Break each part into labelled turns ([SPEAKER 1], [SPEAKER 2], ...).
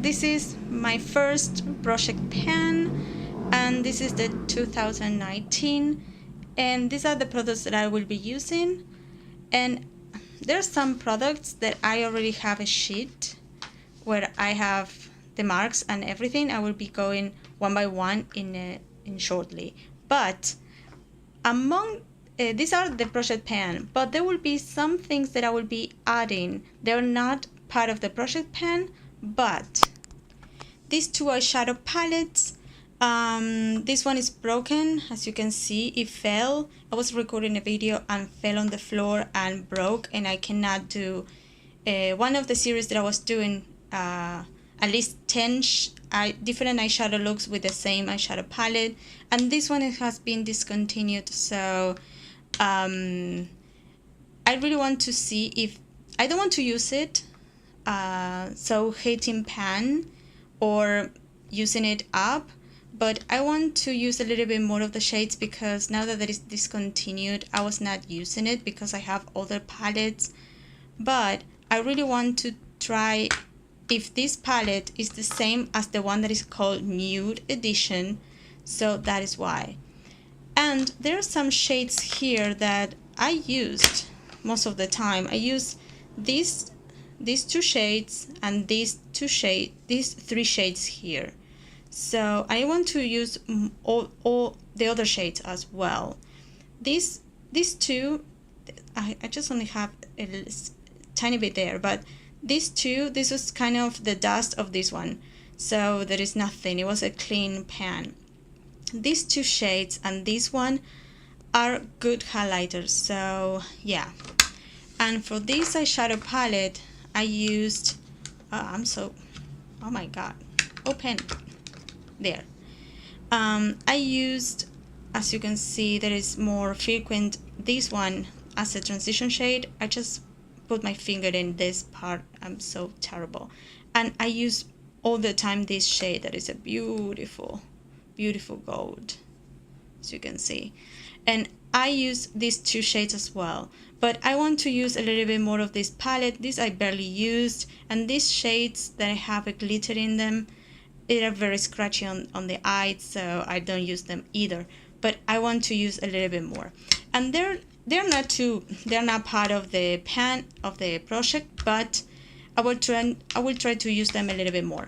[SPEAKER 1] this is my first project pan, and this is the 2019, and these are the products that I will be using. And there are some products that I already have a sheet where I have the marks and everything. I will be going one by one in shortly, but among these are the project pan, but there will be some things that I will be adding. They're not part of the project pan, but these two eyeshadow palettes, this one is broken. As you can see, it fell. I was recording a video and fell on the floor and broke, and I cannot do one of the series that I was doing at least 10 different eyeshadow looks with the same eyeshadow palette, and this one has been discontinued. So I really want to see if I don't want to use it, so hating pan or using it up, but I want to use a little bit more of the shades, because now that it is discontinued, I was not using it because I have other palettes. But I really want to try if this palette is the same as the one that is called Nude Edition, so that is why. And there are some shades here that I used most of the time. I use these two shades and these three shades here. So I want to use all the other shades as well. These two, I just only have a tiny bit there, but these two, this was kind of the dust of this one, so there is nothing. It was a clean pan. These two shades and this one are good highlighters, so yeah. And for this eyeshadow palette, I used oh my god, open there. I used, as you can see, there is more frequent this one as a transition shade. I just put my finger in this part. I'm so terrible. And I use all the time this shade that is a beautiful gold, as you can see. And I use these two shades as well, but I want to use a little bit more of this palette. This I barely used, and these shades that I have a glitter in them, they are very scratchy on the eyes, so I don't use them either. But I want to use a little bit more. And they're not part of the pan of the project, but I will try to use them a little bit more.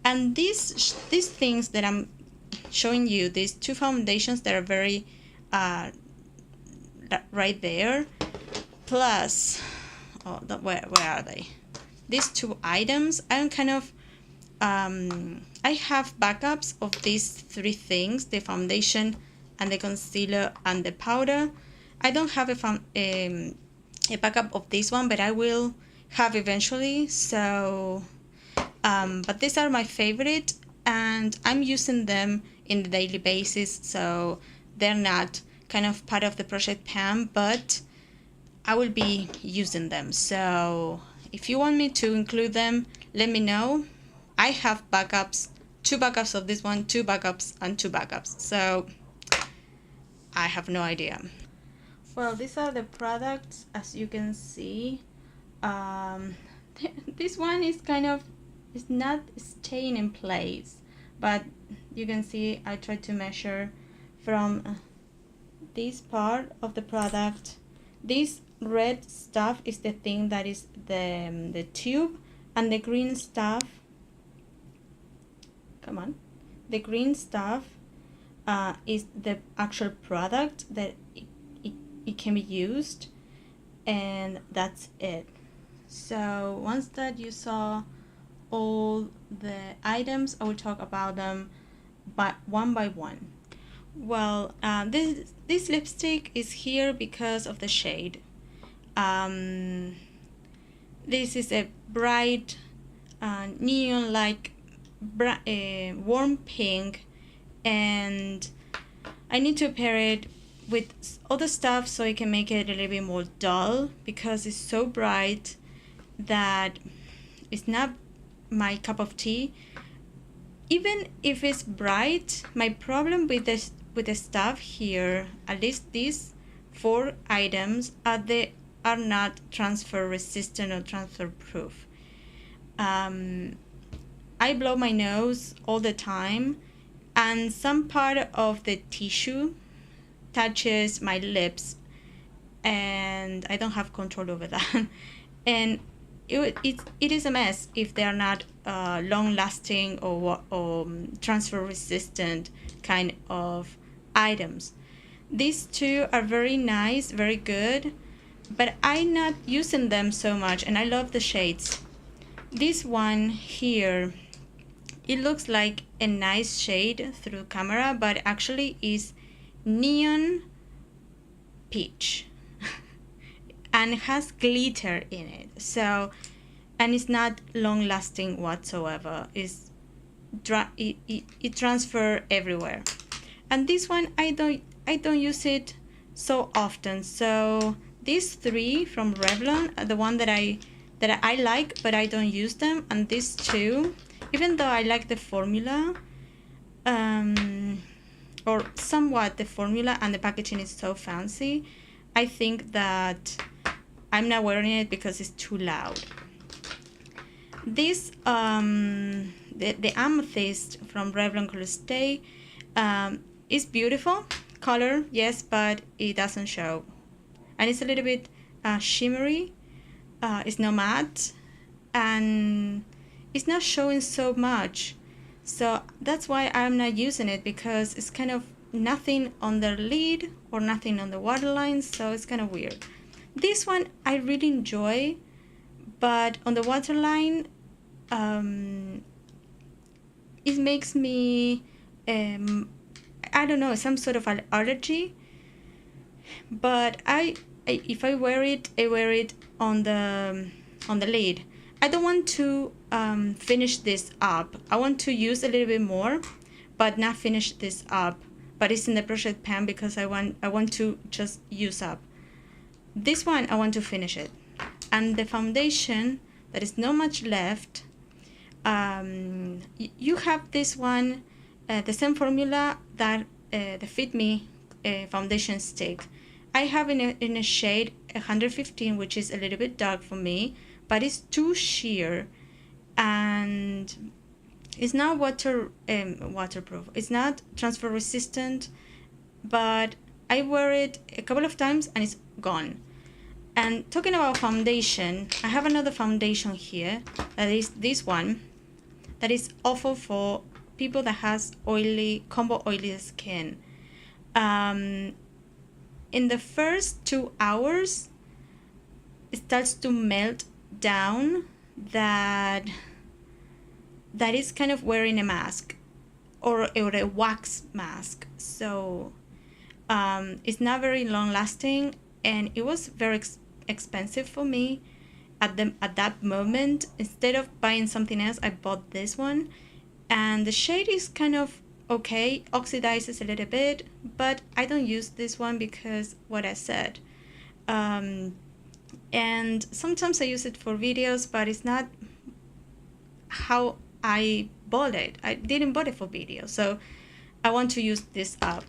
[SPEAKER 1] And these things that I'm showing you, these two foundations that are very right there, plus where are they? These two items, I'm kind of I have backups of these three things: the foundation and the concealer and the powder. I don't have a backup of this one, but I will have eventually. So but these are my favorite, and I'm using them in the daily basis, so they're not kind of part of the project pan, but I will be using them. So if you want me to include them, let me know. I have backups, 2 backups of this one, 2 backups and 2 backups, so I have no idea. Well, these are the products, as you can see. This one is kind of, it's not staying in place, but you can see I tried to measure from this part of the product. This red stuff is the thing that is the tube, and the green stuff, the green stuff is the actual product that it can be used, and that's it. So once that you saw all the items, I will talk about them one by one. Well, this lipstick is here because of the shade. This is a bright neon like warm pink, and I need to pair it with other stuff so I can make it a little bit more dull, because it's so bright that it's not my cup of tea. Even if it's bright, my problem with the stuff here, at least these 4 items, are not transfer resistant or transfer proof. I blow my nose all the time, and some part of the tissue touches my lips, and I don't have control over that. And it is a mess if they are not long-lasting or transfer-resistant kind of items. These two are very nice, very good, but I'm not using them so much, and I love the shades. This one here, it looks like a nice shade through camera, but actually is neon peach and it has glitter in it. So, and it's not long lasting whatsoever. It transfer everywhere. And this one I don't use it so often. So these three from Revlon are the one that I like, but I don't use them. And these two, even though I like the formula, or somewhat the formula, and the packaging is so fancy, I think that I'm not wearing it because it's too loud. This the amethyst from Revlon ColorStay is beautiful color, yes, but it doesn't show, and it's a little bit shimmery. It's not matte, and it's not showing so much. So that's why I'm not using it, because it's kind of nothing on the lid or nothing on the waterline, so it's kind of weird. This one I really enjoy, but on the waterline, it makes me, I don't know, some sort of an allergy. But if I wear it, I wear it on the lid. I don't want to finish this up. I want to use a little bit more, but not finish this up. But it's in the project pan because I want to just use up. This one I want to finish it. And the foundation, there is not much left. You have this one, the same formula that the Fit Me foundation stick. I have in a shade 115, which is a little bit dark for me, but it's too sheer, and it's not waterproof. It's not transfer resistant, but I wear it a couple of times and it's gone. And talking about foundation, I have another foundation here, that is this one, that is awful for people that has combo oily skin. In the first 2 hours, it starts to melt down that is kind of wearing a mask or a wax mask. So it's not very long lasting, and it was very expensive for me at that moment. Instead of buying something else, I bought this one, and the shade is kind of okay, oxidizes a little bit, but I don't use this one because what I said. And sometimes I use it for videos, but it's not how I bought it. I didn't buy it for video, so I want to use this up.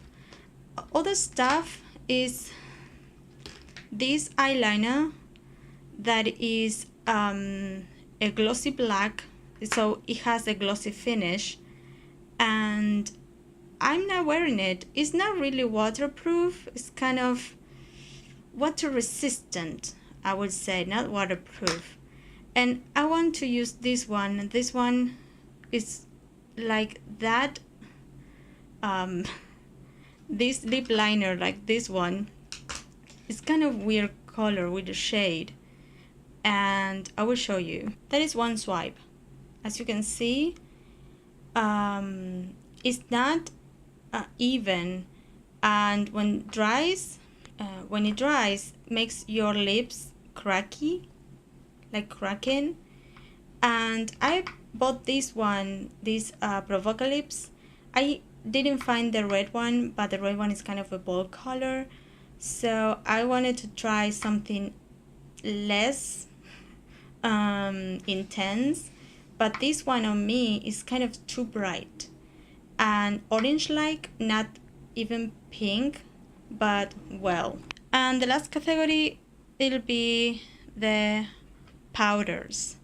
[SPEAKER 1] Other stuff is this eyeliner that is a glossy black, so it has a glossy finish, and I'm not wearing it. It's not really waterproof. It's kind of water resistant, I would say, not waterproof. And I want to use this one. This one is like that. This lip liner, like this one, it's kind of weird color with the shade, and I will show you. That is one swipe. As you can see, it's not even, and when it dries, makes your lips cracky, like cracking. And I bought this one, this Provocalips. I didn't find the red one, but the red one is kind of a bold color, so I wanted to try something less intense. But this one on me is kind of too bright and orange-like, not even pink, but well. And the last category, it'll be the powders.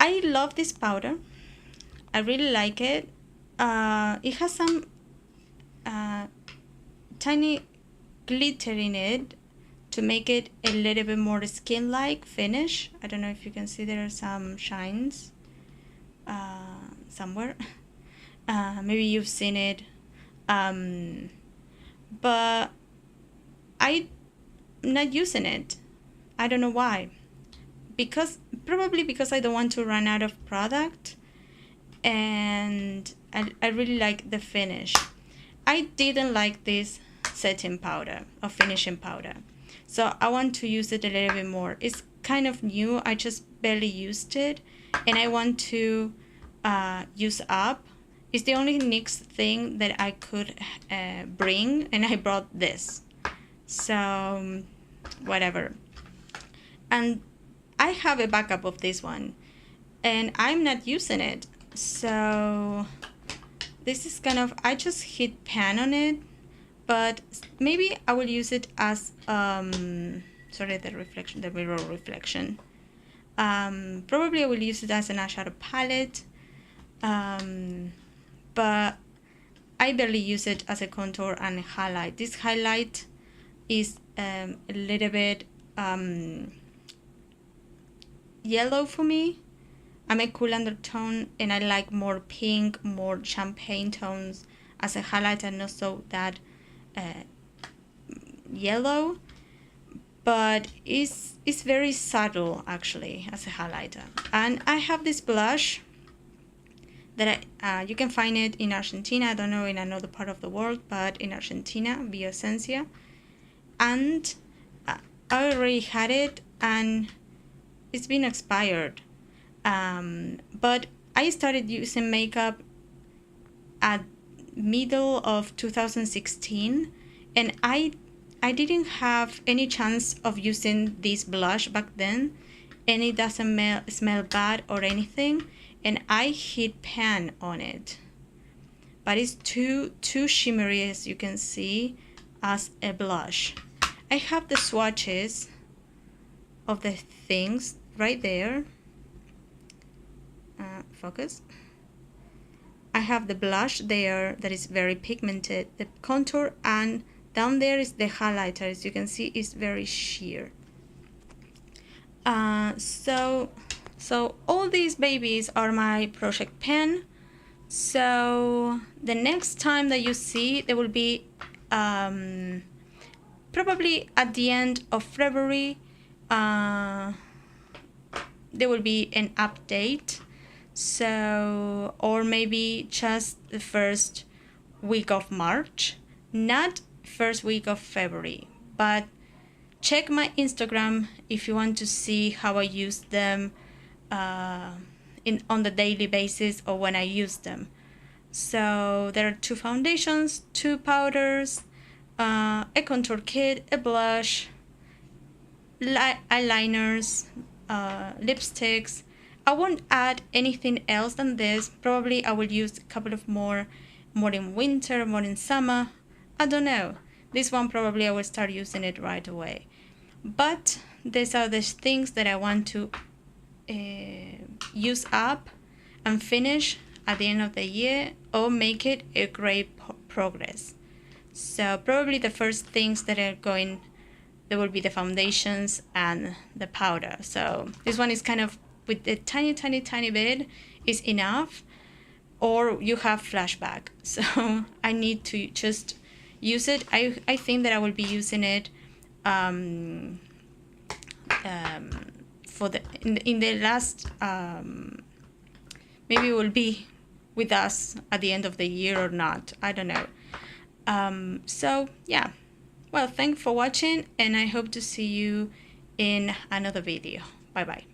[SPEAKER 1] I love this powder. I really like it. It has some tiny glitter in it to make it a little bit more skin-like finish. I don't know if you can see there are some shines somewhere. Maybe you've seen it, but I'm not using it. I don't know why. Probably because I don't want to run out of product, and I really like the finish. I didn't like this setting powder or finishing powder, so I want to use it a little bit more. It's kind of new. I just barely used it, and I want to use up. It's the only NYX thing that I could bring, and I brought this. So whatever. And I have a backup of this one, and I'm not using it. So this is kind of, I just hit pan on it, but maybe I will use it as sorry, the mirror reflection. Probably I will use it as an eyeshadow palette, but I barely use it as a contour and highlight. This highlight is a little bit yellow for me. I'm a cool undertone, and I like more pink, more champagne tones as a highlight, and not so that yellow, but it's very subtle actually as a highlighter. And I have this blush that you can find it in Argentina. I don't know in another part of the world, but in Argentina, Bioesencia. And I already had it, and it's been expired. But I started using makeup at middle of 2016, and I didn't have any chance of using this blush back then, and it doesn't smell bad or anything, and I hit pan on it, but it's too shimmery, as you can see, as a blush. I have the swatches of the things right there. Focus. I have the blush there that is very pigmented, the contour, and down there is the highlighter. As you can see, it's very sheer. So all these babies are my project pan. So the next time that you see, there will be probably at the end of February, there will be an update. So, or maybe just the first week of March, not first week of February, but check my Instagram if you want to see how I use them on the daily basis or when I use them. So there are 2 foundations, 2 powders, a contour kit, a blush, eyeliners, lipsticks. I won't add anything else than this. Probably I will use a couple of more in winter, more in summer. I don't know. This one probably I will start using it right away. But these are the things that I want to use up and finish at the end of the year, or make it a great progress. So probably the first things that are going, there will be the foundations and the powder. So this one is kind of, with the tiny bit is enough, or you have flashback. So I need to just use it. I think that I will be using it for in the last maybe it will be with us at the end of the year or not, I don't know. So yeah, well, thanks for watching, and I hope to see you in another video. Bye bye.